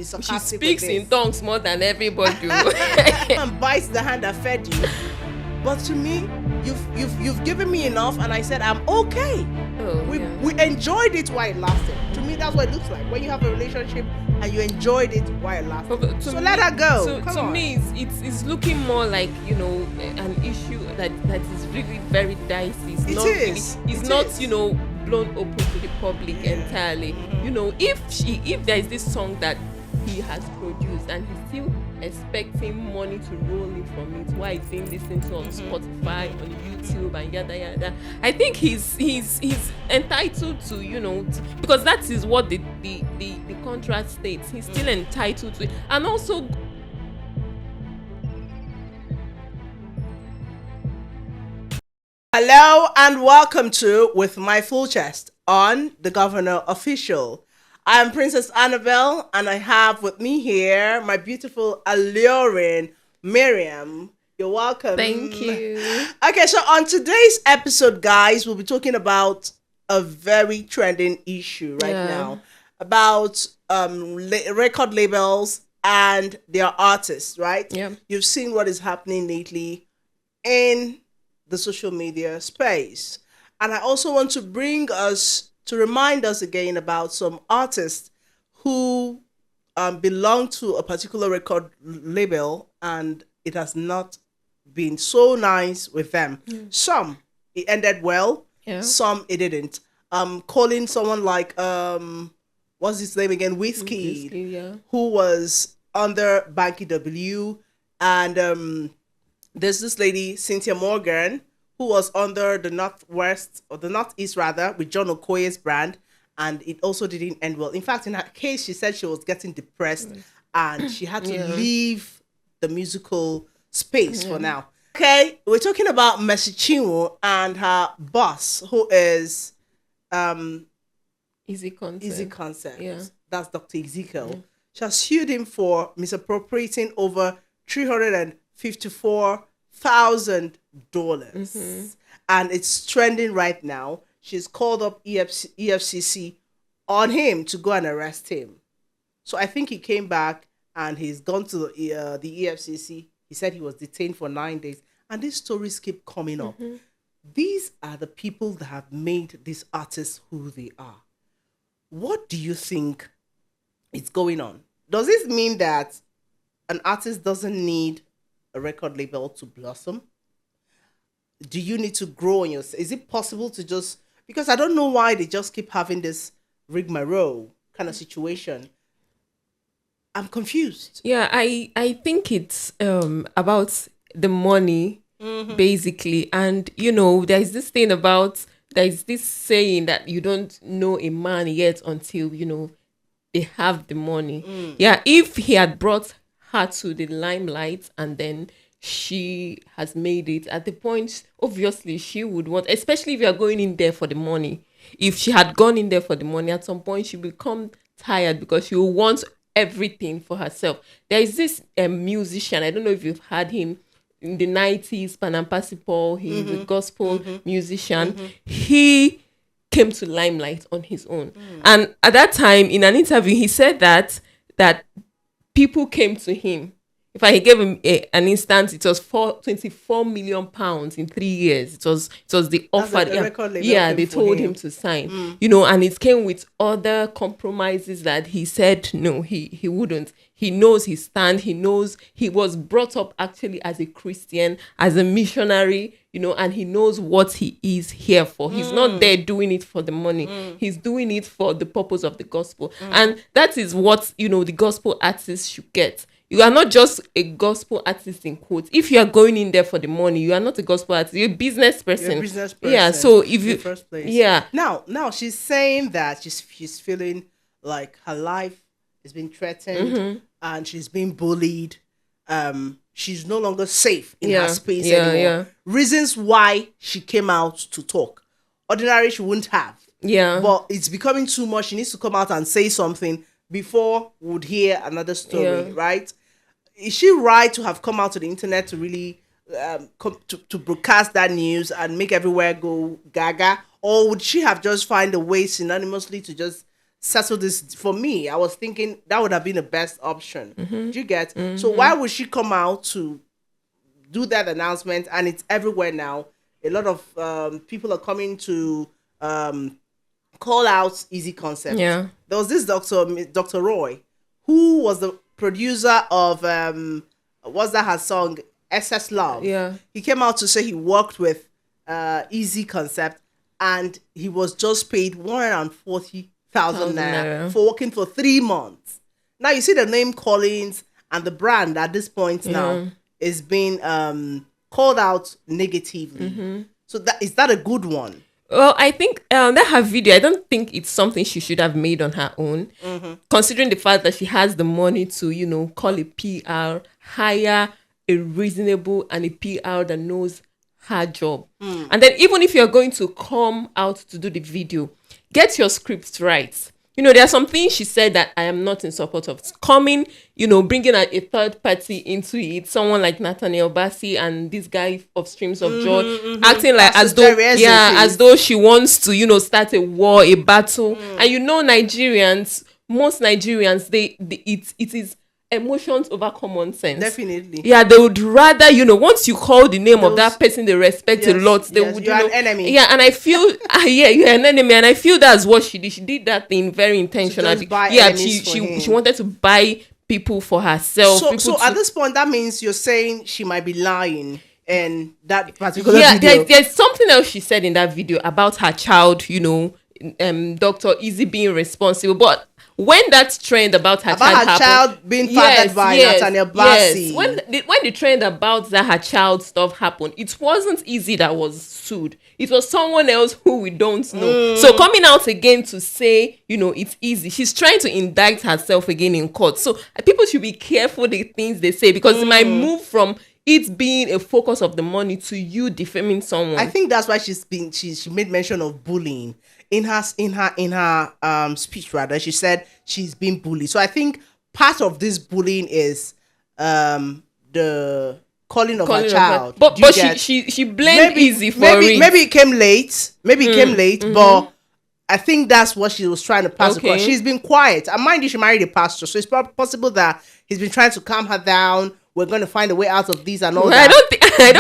She speaks in tongues more than everybody. And bites the hand that fed you. But to me, you've given me enough, and I said I'm okay. We enjoyed it while it lasted. To me, that's what it looks like when you have a relationship and you enjoyed it while it lasted. So let her go. To me, it's looking more like an issue that is really very dicey. It's not blown open to the public entirely. If there is this song that he has produced and he's still expecting money to roll in from it while he's being listened to on Spotify, on YouTube, and yada yada, I think he's entitled to because that is what the contract states. He's still entitled to it. And also, hello and welcome to With My Full Chest on The Governor Official. I am Princess Annabelle, and I have with me here my beautiful, alluring Miriam. You're welcome. Thank you. Okay, so on today's episode, guys, we'll be talking about a very trending issue right now about record labels and their artists, right? Yeah. You've seen what is happening lately in the social media space. And I also want to remind us again about some artists who belong to a particular record label and it has not been so nice with them. Some, it ended well. Some, it didn't. Calling someone like, what's his name again? Whiskey, who was under Banky W. And there's this lady, Cynthia Morgan, who was under the Northeast rather, with John Okoye's brand, and it also didn't end well. In fact, in her case, she said she was getting depressed and she had to leave the musical space for now. Okay, we're talking about Mercy Chinwo and her boss, who is EeZee Conceptz. EeZee Conceptz. Yeah. That's Dr. Ezekiel. She has sued him for misappropriating over $354,000. And it's trending right now. She's called up EFCC on him to go and arrest him. So I think he came back and he's gone to the EFCC. He said he was detained for 9 days. And these stories keep coming up. These are the people that have made these artists who they are. What do you think is going on? Does this mean that an artist doesn't need a record label to blossom? Do you need to grow on yourself? Is it possible to just, because I don't know why they just keep having this rigmarole kind of situation. I'm confused. Yeah, I think it's about the money, basically. And, there's this saying that you don't know a man yet until, they have the money. Yeah, if he had brought her to the limelight and then she has made it, at the point, obviously, she would want, especially if you're going in there for the money. If she had gone in there for the money, at some point, she will become tired because she will want everything for herself. There is this musician, I don't know if you've heard him, in the 90s, Panam Paul, he's a gospel musician. He came to limelight on his own. And at that time, in an interview, he said that people came to him. In fact, he gave him an instance. It was £24 million in 3 years. It was the offer. They told him to sign. And it came with other compromises that he said no, he wouldn't. He knows his stand. He knows he was brought up actually as a Christian, as a missionary, and he knows what he is here for. He's not there doing it for the money. He's doing it for the purpose of the gospel. And that is what, the gospel artists should get. You are not just a gospel artist in quotes. If you are going in there for the money, you are not a gospel artist. You're a business person. You're a business person. Yeah. So if you, in the first place. Yeah. Now she's saying that she's feeling like her life is being threatened and she's being bullied. She's no longer safe in her space anymore. Reasons why she came out to talk. Ordinarily, she wouldn't have. Yeah. But it's becoming too much. She needs to come out and say something before we would hear another story, right? Is she right to have come out to the internet to really to broadcast that news and make everywhere go gaga? Or would she have just find a way synonymously to just settle this for me. I was thinking that would have been the best option. Do you get? So why would she come out to do that announcement? And it's everywhere now. A lot of people are coming to call out EeZee Conceptz. Yeah. There was this Dr. Roy, who was the producer of what's that her song SS Love. Yeah. He came out to say he worked with EeZee Conceptz, and he was just paid 140,000 naira for working for 3 months. Now you see the name Collins and the brand at this point now is being called out negatively. So is that a good one? Well, I think that her video, I don't think it's something she should have made on her own, considering the fact that she has the money to, call a PR, hire a reasonable and a PR that knows her job. And then even if you're going to come out to do the video, get your scripts right. There are some things she said that I am not in support of. Coming, bringing a third party into it, someone like Nathaniel Bassey and this guy of Streams of Joy, acting like as though she wants to, start a war, a battle. And Nigerians, most Nigerians, it is emotions over common sense. Definitely. Yeah, they would rather, once you call the name of that person they respect a lot, they would, you're an enemy. Yeah, and I feel, you're an enemy, and I feel that's what she did. She did that thing very intentionally. She wanted to buy people for herself. So at this point, that means you're saying she might be lying in that particular video. There's something else she said in that video about her child, Dr. EeZee being responsible, but when that trend about her child being fathered by Nathaniel Bassey. When the trend about that her child stuff happened, it wasn't EeZee that was sued. It was someone else who we don't know. So coming out again to say, it's EeZee, she's trying to indict herself again in court. So people should be careful the things they say, because it might move from it being a focus of the money to you defaming someone. I think that's why she made mention of bullying. In her speech, rather, she said she's been bullied. So I think part of this bullying is the calling of her child. But she blamed EeZee for it. Maybe it came late. But I think that's what she was trying to pass across. She's been quiet. And mind you, she married a pastor, so it's possible that he's been trying to calm her down. We're going to find a way out of these and all that. I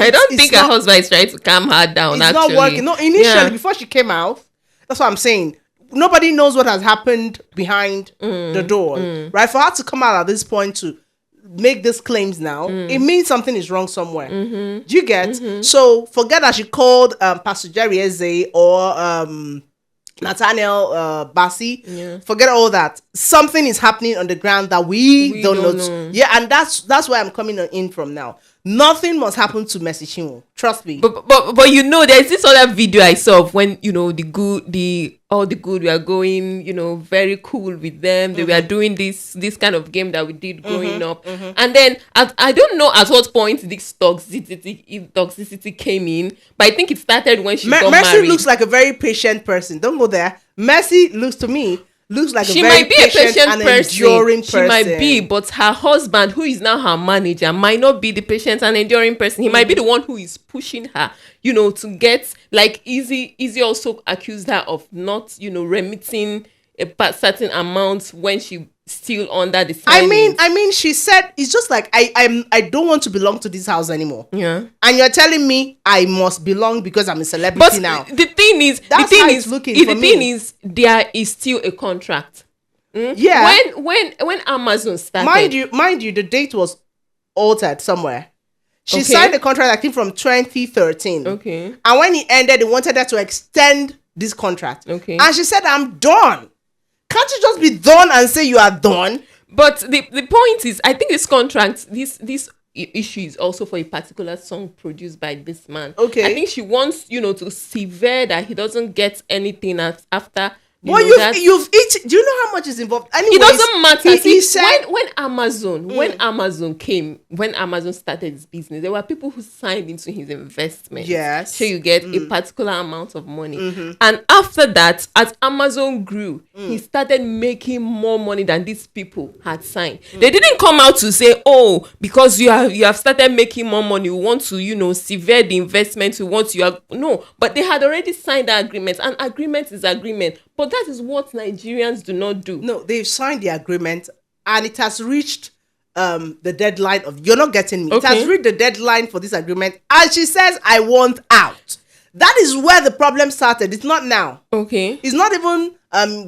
don't think her husband is trying to calm her down. It's not working. No, initially, before she came out, that's what I'm saying. Nobody knows what has happened behind the door, right? For her to come out at this point to make these claims now, it means something is wrong somewhere. Do you get? So forget that she called Pastor Jerry Eze or Nathaniel Bassey. Forget all that. Something is happening on the ground that we don't know. Yeah, and that's where I'm coming in from now. Nothing must happen to Mercy Chinwo. Trust me. But there's this other video I saw of when all the good we are going, very cool with them. They were doing this kind of game that we did growing up. And then I don't know at what point this toxicity came in, but I think it started when she got married. Mercy looks like a very patient person. Don't go there. Mercy looks like she a very might be a patient and person. enduring person. She might be, but her husband, who is now her manager, might not be the patient and enduring person. He might be the one who is pushing her, to get, like EeZee also accused her of not, remitting a certain amount when she still under the signing. I mean, she said it's just like I don't want to belong to this house anymore. Yeah, and you're telling me I must belong because I'm a celebrity now. The thing is, there is still a contract. Yeah. When Amazon started, mind you, the date was altered somewhere. She signed the contract, I think, from 2013. Okay. And when it ended, they wanted her to extend this contract. Okay. And she said, I'm done. Can't you just be done and say you are done? But the point is, I think this contract, this issue is also for a particular song produced by this man. Okay. I think she wants, to sever that he doesn't get anything after. Well, you've eaten. Do you know how much is involved? Anyways, it doesn't matter. He said when Amazon started his business, there were people who signed into his investment. Yes. So you get a particular amount of money. And after that, as Amazon grew, he started making more money than these people had signed. They didn't come out to say, oh, because you have started making more money, we want to, sever the investment, no. But they had already signed the agreement. An agreement is agreement. But that is what Nigerians do not do. No, they've signed the agreement and it has reached the deadline of, you're not getting me. It has reached the deadline for this agreement and she says, I want out. That is where the problem started. It's not now. Okay. It's not even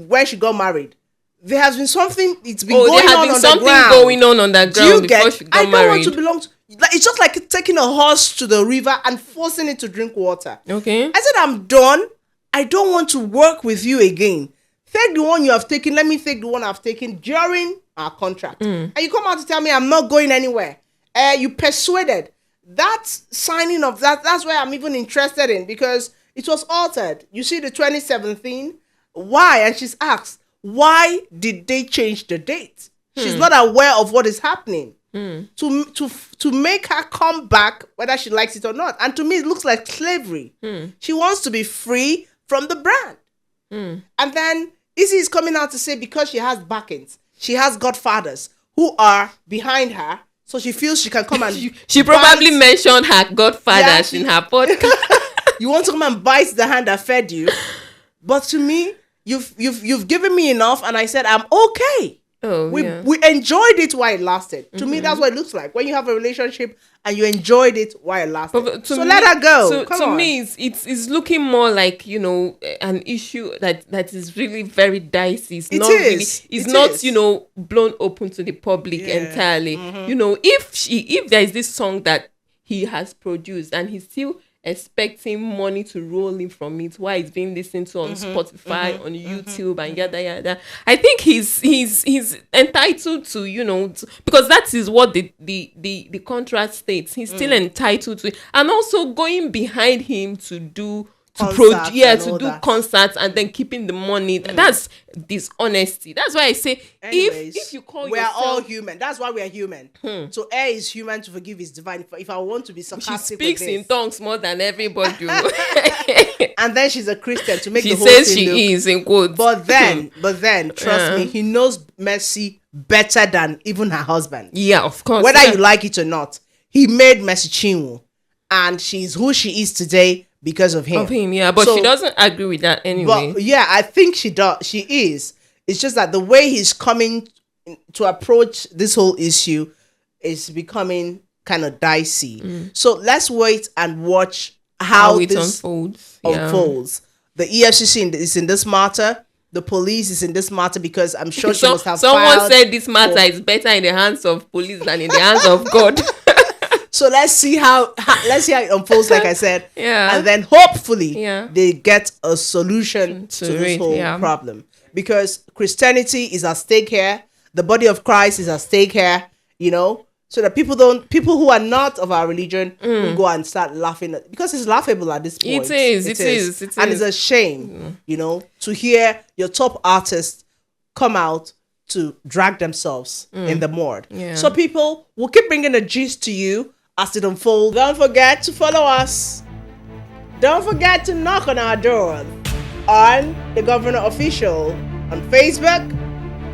when she got married. There has been something, it's been going there has on been on something the ground. going on the ground before she got I don't married. want to belong to, like, it's just like taking a horse to the river and forcing it to drink water. Okay. I said, I'm done. I don't want to work with you again. Take the one you have taken. Let me take the one I've taken during our contract. And you come out to tell me I'm not going anywhere. You persuaded. That signing of that, that's why I'm even interested in, because it was altered. You see the 2017. Why? And she's asked, why did they change the date? She's not aware of what is happening. To make her come back, whether she likes it or not. And to me, it looks like slavery. She wants to be free from the brand. And then EeZee is coming out to say, because she has backings, she has godfathers who are behind her, so she feels she can come and she probably mentioned her godfathers in her podcast. You want to come and bite the hand that fed you, but to me, you've given me enough, and I said I'm okay. We enjoyed it while it lasted. To me, that's what it looks like when you have a relationship and you enjoyed it while it lasted. So let her go. To me, it's looking more like, an issue that is really very dicey. It's not blown open to the public entirely. If there is this song that he has produced and he's still expecting money to roll in from it while it's being listened to on Spotify, on YouTube, and yada yada, I think he's entitled to, because that is what the contract states. He's still entitled to it. And also going behind him to do concerts and then keeping the money. That's dishonesty. That's why I say, if you call we yourself, are all human. That's why we are human. So air is human, to forgive is divine. If I want to be sarcastic, she speaks in tongues more than everybody. And then she's a Christian to make she the whole says thing she is in quotes. But then, trust me, he knows Mercy better than even her husband. Yeah, of course. Whether you like it or not, he made Mercy Chinwo, and she's who she is today because of him. But she doesn't agree with that anyway. But I think she does. She is. It's just that the way he's coming to approach this whole issue is becoming kind of dicey. So let's wait and watch how it this unfolds. The EFCC is in this matter. The police is in this matter, because I'm sure she must have someone said this matter is better in the hands of police than in the hands of God. So let's see how it unfolds, like I said. And then hopefully they get a solution to this whole problem. Because Christianity is at stake here. The body of Christ is at stake here, so that people who are not of our religion will go and start laughing because it's laughable at this point. It is. And it's a shame, to hear your top artists come out to drag themselves in the mud. So people will keep bringing the gist to you as it unfolds. Don't forget to follow us. Don't forget to knock on our doors on The Governor Official on Facebook,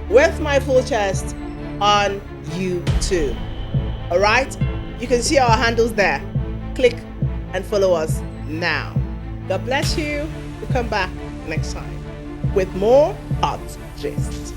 with my full chest on YouTube. All right? You can see our handles there. Click and follow us now. God bless you. We'll come back next time with more hot gist.